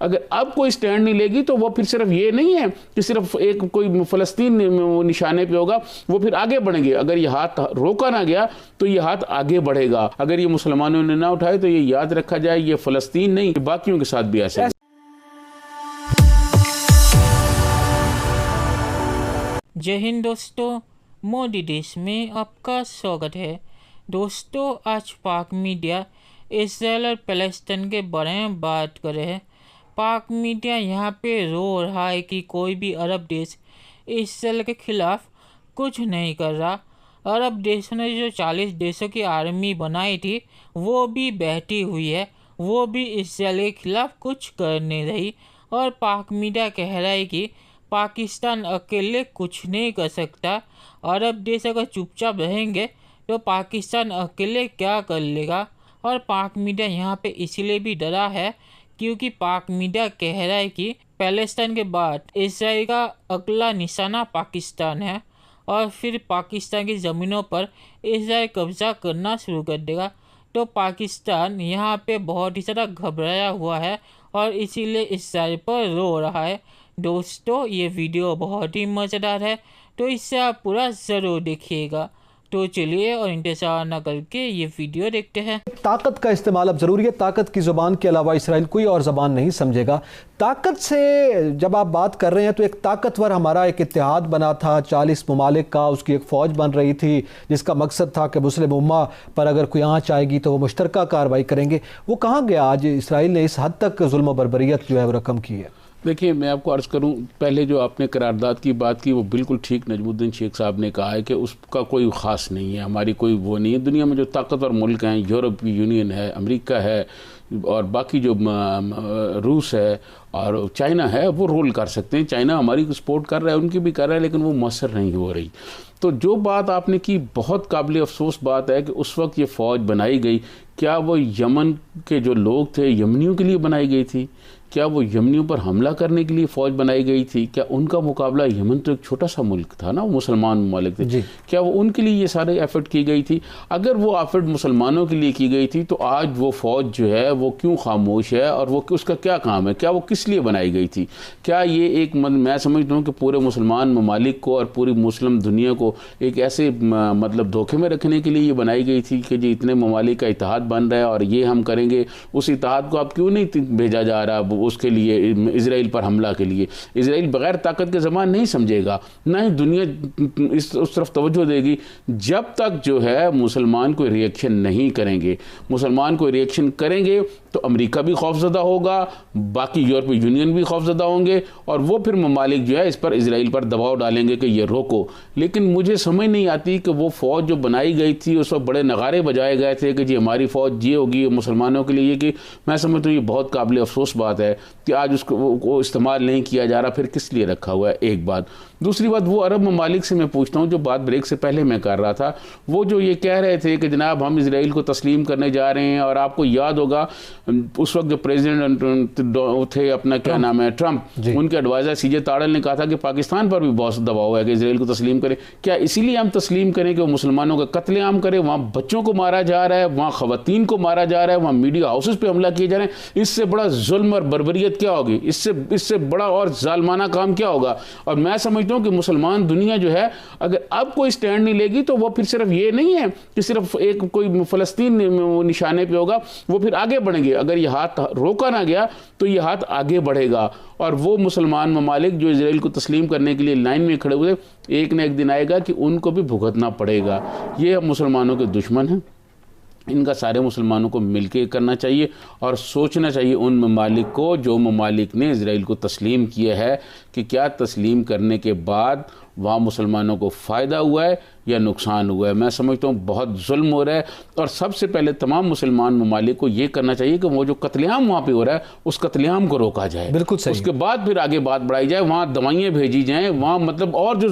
अगर अब कोई स्टैंड नहीं लेगी तो वो फिर सिर्फ ये नहीं है कि सिर्फ एक कोई फ़लस्तीन निशाने पे होगा, वो फिर आगे बढ़ेंगे। अगर ये हाथ रोका ना गया तो ये हाथ आगे बढ़ेगा। अगर ये मुसलमानों ने ना उठाए तो ये याद रखा जाए, ये फ़लस्तीन नहीं, बाकियों के साथ भी ऐसा। जय हिंद दोस्तों, मोदी देश में आपका स्वागत है। दोस्तों, आज पाक मीडिया इसराइल और पैलेस्टाइन के बारे में बात कर रहे हैं। पाक मीडिया यहाँ पे रो रहा है कि कोई भी अरब देश इसराइल के खिलाफ कुछ नहीं कर रहा। अरब देशों ने जो 40 देशों की आर्मी बनाई थी वो भी बहती हुई है, वो भी इसराइल के खिलाफ कुछ कर नहीं रही। और पाक मीडिया कह रहा है कि पाकिस्तान अकेले कुछ नहीं कर सकता। अरब देश अगर चुपचाप रहेंगे तो पाकिस्तान अकेले क्या कर लेगा। और पाक मीडिया यहाँ पे इसलिए भी डरा है क्योंकि पाक मीडिया कह रहा है कि पैलेस्टाइन के बाद इसराइल का अगला निशाना पाकिस्तान है और फिर पाकिस्तान की ज़मीनों पर इसराइल कब्जा करना शुरू कर देगा। तो पाकिस्तान यहाँ पे बहुत ही ज़्यादा घबराया हुआ है और इसीलिए इसराइल पर रो रहा है। दोस्तों, ये वीडियो बहुत ही मज़ेदार है तो इससे आप पूरा ज़रूर देखिएगा। तो चलिए और इंतजार न करके ये वीडियो देखते हैं। ताकत का इस्तेमाल अब ज़रूरी है। ताकत की ज़ुबान के अलावा इसराइल कोई और ज़बान नहीं समझेगा। ताकत से जब आप बात कर रहे हैं तो एक ताकतवर हमारा एक इत्तेहाद बना था 40 ममालिक का, उसकी एक फ़ौज बन रही थी जिसका मकसद था कि मुस्लिम उम्मा पर अगर कोई आँच आएगी तो वो मुश्तरका कार्रवाई करेंगे। वो कहाँ गया? आज इसराइल ने इस हद तक जुल्म व बर्बरियत जो है वो रकम की है। देखिए, मैं आपको अर्ज़ करूं, पहले जो आपने करारदाद की बात की वो बिल्कुल ठीक नजमुद्दीन शेख साहब ने कहा है कि उसका कोई ख़ास नहीं है, हमारी कोई वो नहीं है। दुनिया में जो ताकतवर मुल्क हैं, यूरोपीय यूनियन है, अमेरिका है और बाकी जो रूस है और चाइना है, वो रोल कर सकते हैं। चाइना हमारी सपोर्ट कर रहा है, उनकी भी कर रहा है, लेकिन वो मौसर नहीं हो रही। तो जो बात आपने की बहुत काबिल अफसोस बात है कि उस वक्त ये फ़ौज बनाई गई, क्या वो यमन के जो लोग थे यमनियों के लिए बनाई गई थी? क्या वो यमनियों पर हमला करने के लिए फ़ौज बनाई गई थी? क्या उनका मुकाबला, यमन तो एक छोटा सा मुल्क था ना, वो मुसलमान ममालिक थे, क्या वो उनके लिए ये सारे एफर्ट की गई थी? अगर वो एफर्ट मुसलमानों के लिए की गई थी तो आज वो फ़ौज जो है वो क्यों खामोश है और वो उसका क्या काम है? क्या वो किस लिए बनाई गई थी? क्या ये एक मैं समझता हूँ कि पूरे मुसलमान ममालिक को और पूरी मुस्लिम दुनिया को एक ऐसे मतलब धोखे में रखने के लिए ये बनाई गई थी कि जी इतने ममालिक का इत्तेहाद बन रहा है और ये हम करेंगे, उस इत्तेहाद को आप क्यों नहीं भेजा जा रहा उसके लिए, इजराइल पर हमला के लिए? इजराइल बगैर ताकत के ज़बान नहीं समझेगा, ना ही दुनिया उस तरफ तवज्जो देगी जब तक जो है मुसलमान कोई रिएक्शन नहीं करेंगे। मुसलमान कोई रिएक्शन करेंगे तो अमेरिका भी खौफजदा होगा, बाकी यूरोपीय यूनियन भी खौफजदा होंगे और वो फिर ममालिक जो है इस पर इजराइल पर दबाव डालेंगे कि ये रोको। लेकिन मुझे समझ नहीं आती कि वो फ़ौज जो बनाई गई थी उस वक्त बड़े नगारे बजाए गए थे कि जी हमारी फ़ौज ये होगी मुसलमानों के लिए, कि मैं समझता हूँ ये बहुत काबिल अफसोस बात है कि आज उसको इस्तेमाल नहीं किया जा रहा। फिर किस लिए रखा हुआ है? एक बात। दूसरी बात, वो अरब ममालिक से मैं पूछता हूँ, जो बात ब्रेक से पहले मैं कर रहा था, वो जो ये कह रहे थे कि जनाब हम इजराइल को तस्लीम करने जा रहे हैं, और आपको याद होगा उस वक्त जो प्रेसिडेंट थे अपना क्या नाम है ट्रंप, उनके एडवाइज़र सीजे ताड़ल ने कहा था कि पाकिस्तान पर भी बहुत दबाव है कि इजराइल को तस्लीम करें। क्या इसीलिए हम तस्लीम करें कि वो मुसलमानों का कत्लेआम करे? वहाँ बच्चों को मारा जा रहा है, वहाँ ख़वातीन को मारा जा रहा है, वहाँ मीडिया हाउसेस पर हमला किए जा रहे हैं। इससे बड़ा जुल्म और बर्बरियत क्या होगी? इससे बड़ा और जालमाना काम क्या होगा? और मैं समझता हूँ कि मुसलमान दुनिया जो है अगर अब कोई स्टैंड नहीं लेगी तो वो फिर सिर्फ ये नहीं है कि सिर्फ एक कोई फ़लस्तीन निशाने पे होगा, वो फिर आगे बढ़ेंगे। अगर ये हाथ रोका ना गया तो ये हाथ आगे बढ़ेगा और वो मुसलमान ममालिक जो इजराइल को तस्लीम करने के लिए लाइन में खड़े हुए, एक न एक दिन आएगा कि उनको भी भुगतना पड़ेगा। ये मुसलमानों के दुश्मन हैं, इनका सारे मुसलमानों को मिलकर करना चाहिए और सोचना चाहिए उन ममालिक को जो ममालिक ने इजराइल को तस्लीम किया है कि क्या तस्लीम करने के बाद वहाँ मुसलमानों को फ़ायदा हुआ है या नुकसान हुआ है। मैं समझता हूँ बहुत जुल्म हो रहा है और सबसे पहले तमाम मुसलमान ममालिक को ये करना चाहिए कि वो जो कत्लेआम वहाँ पे हो रहा है उस कत्लेआम को रोका जाए। बिल्कुल सही। उसके बाद फिर आगे बात बढ़ाई जाए, वहाँ दवाइयाँ भेजी जाएँ, वहाँ मतलब और जो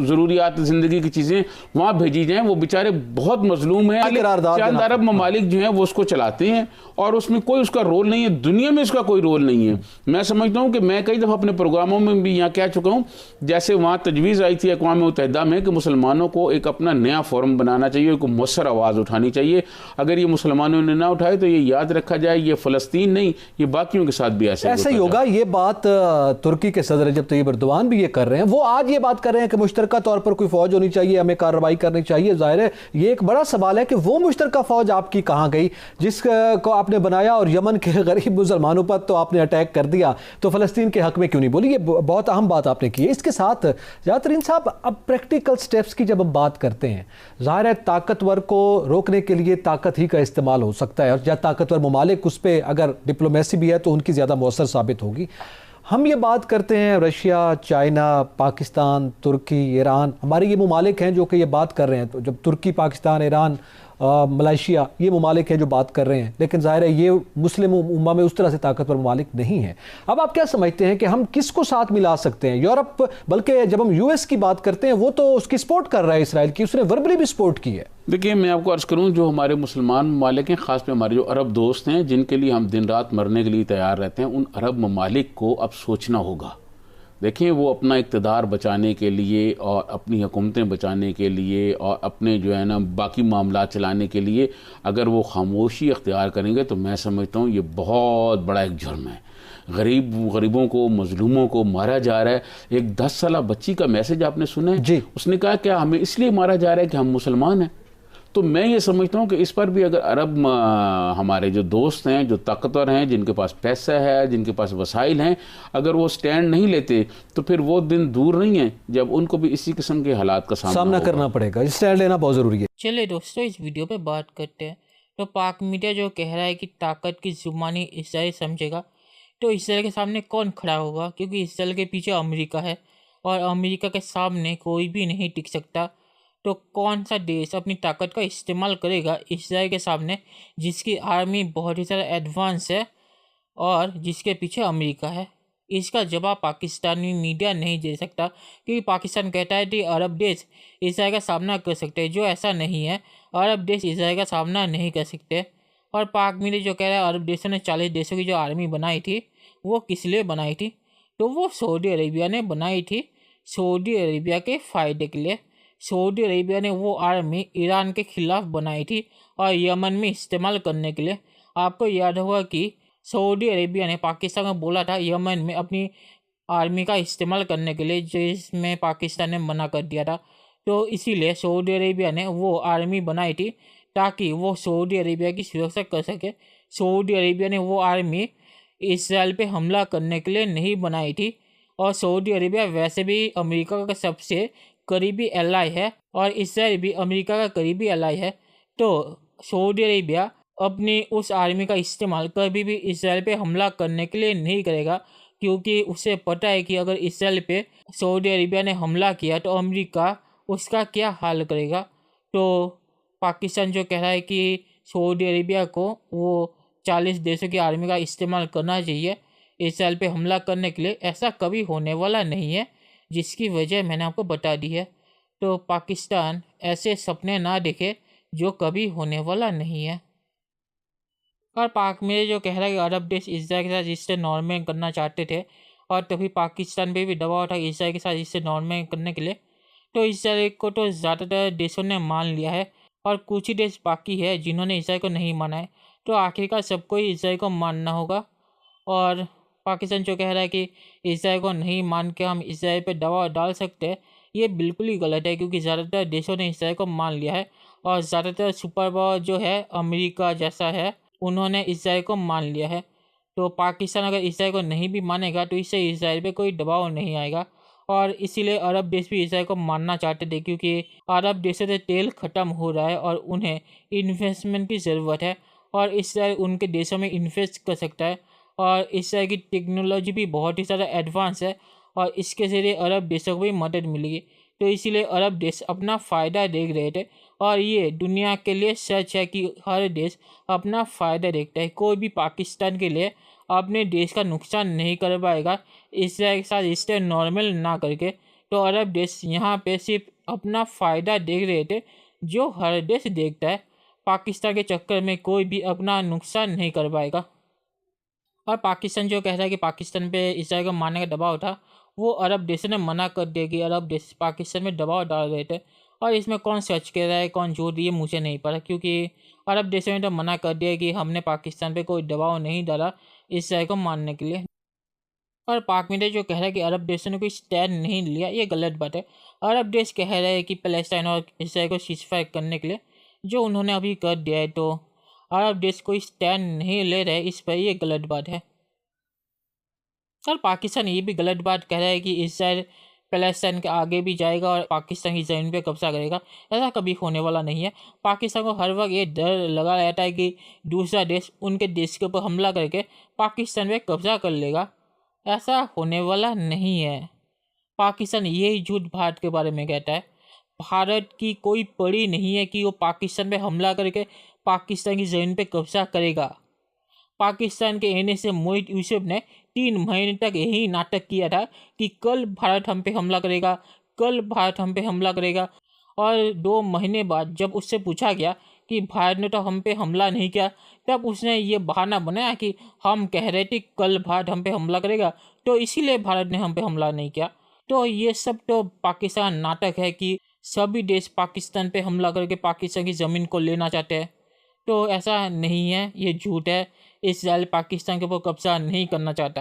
ज़रूरियात ज़िंदगी की चीज़ें वहाँ भेजी जाएँ। वो बेचारे बहुत मजलूम हैं, चंद अरब ममालिक जो हैं वो उसको चलाते हैं और उसमें कोई उसका रोल नहीं है, दुनिया में उसका कोई रोल नहीं है। मैं समझता हूँ कि मैं कई दफ़ा अपने प्रोग्रामों में भी यहाँ कह चुका हूँ, जैसे वहाँ तजवीज़ चीज़ आई थी अक़वाम मुत्तहिदा में कि मुसलमानों को एक अपना नया फोरम बनाना चाहिए, एक मुअस्सर आवाज़ उठानी चाहिए। अगर ये मुसलमानों ने ना उठाए तो ये याद रखा जाए, ये फ़लस्तीन नहीं, ये बाकियों के साथ भी ऐसा ही होगा। ये बात तुर्की के सदर रजब तैयब एर्दोगान भी ये कर रहे हैं। वो आज ये बात कर रहे हैं कि मुश्तरका तौर पर कोई फ़ौज होनी चाहिए, हमें कार्रवाई करनी चाहिए। ज़ाहिर है ये एक बड़ा सवाल है कि वो मुश्तरका फ़ौज आपकी कहाँ गई जिसको आपने बनाया, और यमन के गरीब मुसलमानों पर तो आपने अटैक कर दिया, तो फ़लस्तीन के हक़ में क्यों नहीं बोली? ये बहुत अहम बात आपने की है। इसके साथ ज़्यादातरीन साहब, अब प्रैक्टिकल स्टेप्स की जब हम बात करते हैं, ज़ाहिर है ताकतवर को रोकने के लिए ताकत ही का इस्तेमाल हो सकता है, और या ताकतवर ममालिक उस पर अगर डिप्लोमेसी भी है तो उनकी ज़्यादा मौसर साबित होगी। हम ये बात करते हैं रशिया, चाइना, पाकिस्तान, तुर्की, ईरान, हमारे ये ममालिक हैं जो कि ये बात कर रहे हैं। तो जब तुर्की, पाकिस्तान, ईरान, मलेशिया, ये ममालिक हैं जो बात कर रहे हैं, लेकिन ज़ाहिर है ये मुस्लिम उम्मा में उस तरह से ताकतवर ममालिक नहीं हैं। अब आप क्या समझते हैं कि हम किसको साथ मिला सकते हैं? यूरोप, बल्कि जब हम यूएस की बात करते हैं वो तो उसकी सपोर्ट कर रहा है इसराइल की, उसने वर्बली भी सपोर्ट की है। देखिए, मैं आपको अर्ज़ करूं, जो हमारे मुसलमान ममालिक हैं, ख़ास पे हमारे जो अरब दोस्त हैं जिनके लिए हम दिन रात मरने के लिए तैयार रहते हैं, उन अरब ममालिक को अब सोचना होगा। देखिए, वो अपना इक़्तिदार बचाने के लिए और अपनी हुकूमतें बचाने के लिए और अपने जो है ना बाकी मामला चलाने के लिए अगर वो खामोशी अख्तियार करेंगे तो मैं समझता हूँ ये बहुत बड़ा एक जुर्म है। गरीबों को, मजलूमों को मारा जा रहा है। एक 10 साल बच्ची का मैसेज आपने सुना है जी? उसने कहा क्या हमें इसलिए मारा जा रहा है कि हम मुसलमान हैं। तो मैं ये समझता हूँ कि इस पर भी अगर अरब हमारे जो दोस्त हैं, जो ताकतवर हैं, जिनके पास पैसा है, जिनके पास वसाइल हैं, अगर वो स्टैंड नहीं लेते तो फिर वो दिन दूर नहीं है जब उनको भी इसी किस्म के हालात का सामना करना पड़ेगा। स्टैंड लेना बहुत ज़रूरी है। चलिए दोस्तों, इस वीडियो पे बात करते हैं। तो पाक मीडिया जो कह रहा है कि ताकत की जुबानी इसराइल समझेगा, तो इसराइल के सामने कौन खड़ा होगा? क्योंकि इसराइल के पीछे अमेरिका है और अमेरिका के सामने कोई भी नहीं टिक सकता। तो कौन सा देश अपनी ताकत का इस्तेमाल करेगा इसराइल के सामने, जिसकी आर्मी बहुत ही ज़्यादा एडवांस है और जिसके पीछे अमेरिका है? इसका जवाब पाकिस्तानी मीडिया नहीं दे सकता, क्योंकि पाकिस्तान कहता है कि अरब देश इसराइल का सामना कर सकते हैं, जो ऐसा नहीं है। अरब देश इसराइल का सामना नहीं कर सकते। और पाक मीडिया जो कह रहा है अरब देशों ने 40 देशों की जो आर्मी बनाई थी, वो किस लिए बनाई थी? तो वो सऊदी अरेबिया ने बनाई थी, सऊदी अरेबिया के फ़ायदे के लिए। सऊदी अरेबिया ने वो आर्मी ईरान के ख़िलाफ़ बनाई थी और यमन में इस्तेमाल करने के लिए। आपको याद होगा कि सऊदी अरेबिया ने पाकिस्तान को बोला था यमन में अपनी आर्मी का इस्तेमाल करने के लिए, जिसमें पाकिस्तान ने मना कर दिया था। तो इसीलिए सऊदी अरेबिया ने वो आर्मी बनाई थी ताकि वो सऊदी अरेबिया की सुरक्षा कर सके। सऊदी अरेबिया ने वो आर्मी इसराइल पे हमला करने के लिए नहीं बनाई थी। और सऊदी अरेबिया वैसे भी अमेरिका का सबसे करीबी एलाई है और इसराइल भी अमेरिका का करीबी एलाई है। तो सऊदी अरेबिया अपनी उस आर्मी का इस्तेमाल कभी भी इसराइल पे हमला करने के लिए नहीं करेगा, क्योंकि उसे पता है कि अगर इसराइल पे सऊदी अरेबिया ने हमला किया तो अमेरिका उसका क्या हाल करेगा। तो पाकिस्तान जो कह रहा है कि सऊदी अरेबिया को वो 40 देशों की आर्मी का इस्तेमाल करना चाहिए इसराइल पे हमला करने के लिए, ऐसा कभी होने वाला नहीं है, जिसकी वजह मैंने आपको बता दी है। तो पाकिस्तान ऐसे सपने ना देखे जो कभी होने वाला नहीं है। और पाक में जो कह रहा है कि अरब देश इसराइल के साथ रिश्ते नॉर्मल करना चाहते थे, और तभी पाकिस्तान पे भी दबाव था इसराइल के साथ रिश्ते नॉर्मल करने के लिए। तो इसराइल को तो ज़्यादातर देशों ने मान लिया है और कुछ ही देश बाकी है जिन्होंने इसराइल को नहीं माना है। तो आखिरकार सबको ही इसराइल को मानना होगा। और पाकिस्तान जो कह रहा है कि इसराइल को नहीं मान के हम इसराइल पे दबाव डाल सकते हैं, ये बिल्कुल ही गलत है, क्योंकि ज़्यादातर देशों ने इसराइल को मान लिया है और ज़्यादातर सुपर पावर जो है अमेरिका जैसा है, उन्होंने इसराइल को मान लिया है। तो पाकिस्तान अगर इसराइल को नहीं भी मानेगा तो इससे इसराइल पे कोई दबाव नहीं आएगा। और इसीलिए अरब देश भी इसराइल को मानना चाहते थे, क्योंकि अरब देशों से तेल ख़त्म हो रहा है और उन्हें इन्वेस्टमेंट की ज़रूरत है, और इसराइल उनके देशों में इन्वेस्ट कर सकता है। और इसराइल की टेक्नोलॉजी भी बहुत ही ज़्यादा एडवांस है और इसके ज़रिए अरब देशों को भी मदद मिलेगी। तो इसीलिए अरब देश अपना फ़ायदा देख रहे थे, और ये दुनिया के लिए सच है कि हर देश अपना फ़ायदा देखता है। कोई भी पाकिस्तान के लिए अपने देश का नुकसान नहीं कर पाएगा इसराइल के साथ रिश्ते नॉर्मल ना करके। तो अरब देश यहाँ पे सिर्फ अपना फ़ायदा देख रहे थे, जो हर देश देखता है। पाकिस्तान के चक्कर में कोई भी अपना नुकसान नहीं कर पाएगा। और पाकिस्तान जो कह रहा है कि पाकिस्तान पे इसराइल को मारने का दबाव था, वो अरब देशों ने मना कर दिया कि अरब देश पाकिस्तान में दबाव डाल रहे थे। और इसमें कौन सच कह रहा है कौन झूठ, ये मुझे नहीं पता, क्योंकि अरब देशों ने तो मना कर दिया कि हमने पाकिस्तान पे कोई दबाव नहीं डाला इसराइल को मारने के लिए। और पाक मीडिया जो कह रहा है कि अरब देशों ने कोई स्टैंड नहीं लिया, ये गलत बात है। अरब देश कह रहे हैं कि पैलेस्टाइन और इसराइल को सीजफायर करने के लिए, जो उन्होंने अभी कर दिया है, तो अरब देश कोई स्टैंड नहीं ले रहे इस पर, ये गलत बात है। और पाकिस्तान ये भी गलत बात कह रहा है कि इसराइल पैलेस्टाइन के आगे भी जाएगा और पाकिस्तान की ज़मीन पे कब्जा करेगा। ऐसा कभी होने वाला नहीं है। पाकिस्तान को हर वक्त ये डर लगा रहता है कि दूसरा देश उनके देश के ऊपर हमला करके पाकिस्तान पे कब्जा कर लेगा। ऐसा होने वाला नहीं है। पाकिस्तान यही झूठ भारत के बारे में कहता है। भारत की कोई पड़ी नहीं है कि वो पाकिस्तान पे हमला करके पाकिस्तान की ज़मीन पे कब्जा करेगा। पाकिस्तान के एनए से मोहित यूसुफ ने 3 महीने तक यही नाटक किया था कि कल भारत हम पे हमला करेगा, कल भारत हम पे हमला करेगा। और 2 महीने बाद जब उससे पूछा गया कि भारत ने तो हम पे हमला नहीं किया, तब उसने ये बहाना बनाया कि हम कह रहे थे कल भारत हम पे हमला करेगा, तो इसीलिए भारत ने हम पे हमला नहीं किया। तो ये सब तो पाकिस्तान नाटक है कि सभी देश पाकिस्तान पे हमला करके पाकिस्तान की ज़मीन को लेना चाहते हैं। तो ऐसा नहीं है, ये झूठ है। इसराइल पाकिस्तान के ऊपर कब्जा नहीं करना चाहता।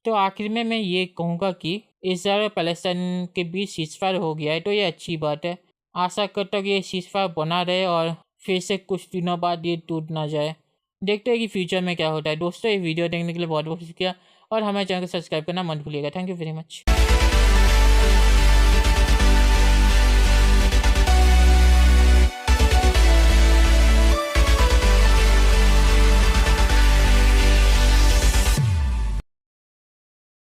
तो आखिर में मैं ये कहूँगा कि इसराइल और पैलेस्टाइन के बीच सीज़फायर हो गया है, तो ये अच्छी बात है। आशा करता हूँ कि ये सीज़फायर बना रहे और फिर से कुछ दिनों बाद ये टूट ना जाए। देखते हैं कि फ्यूचर में क्या होता है। दोस्तों, ये वीडियो देखने के लिए बहुत बहुत शुक्रिया और हमारे चैनल को सब्सक्राइब करना मत भूलिएगा। Thank you very much.